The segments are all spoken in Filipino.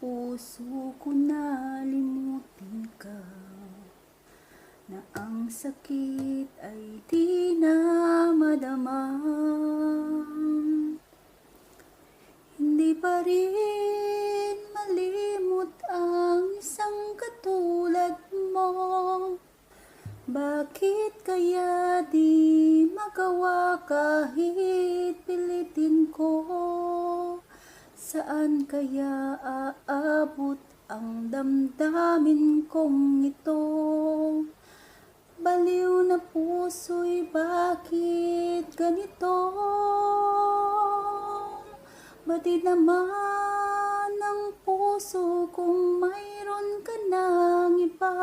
puso ko na limutin ka, na ang sakit ay di na madama. Hindi pa rin malimot ang isang katulad mo. Bakit kaya di magawa kahit pilitin ko? Saan kaya aabot ang damdamin kong ito? Baliw na puso'y bakit ganito? Batid naman ang puso kung mayroon ka ng iba.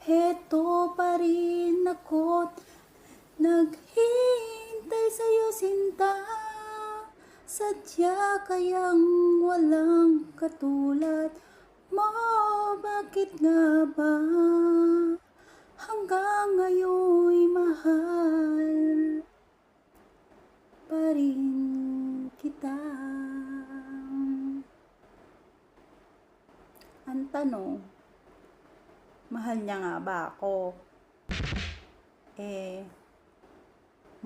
Heto pa rin ako't naghihintay sa'yo, sinta. Sadya kayang walang katulad mo. Bakit nga ba hanggang ngayon'y mahal pa rin kita? Ang tanong, mahal niya nga ba ako?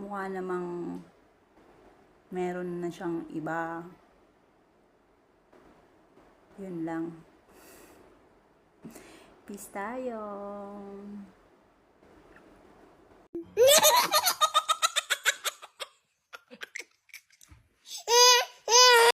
Mukha namang meron na siyang iba. Yun lang. Peace tayo.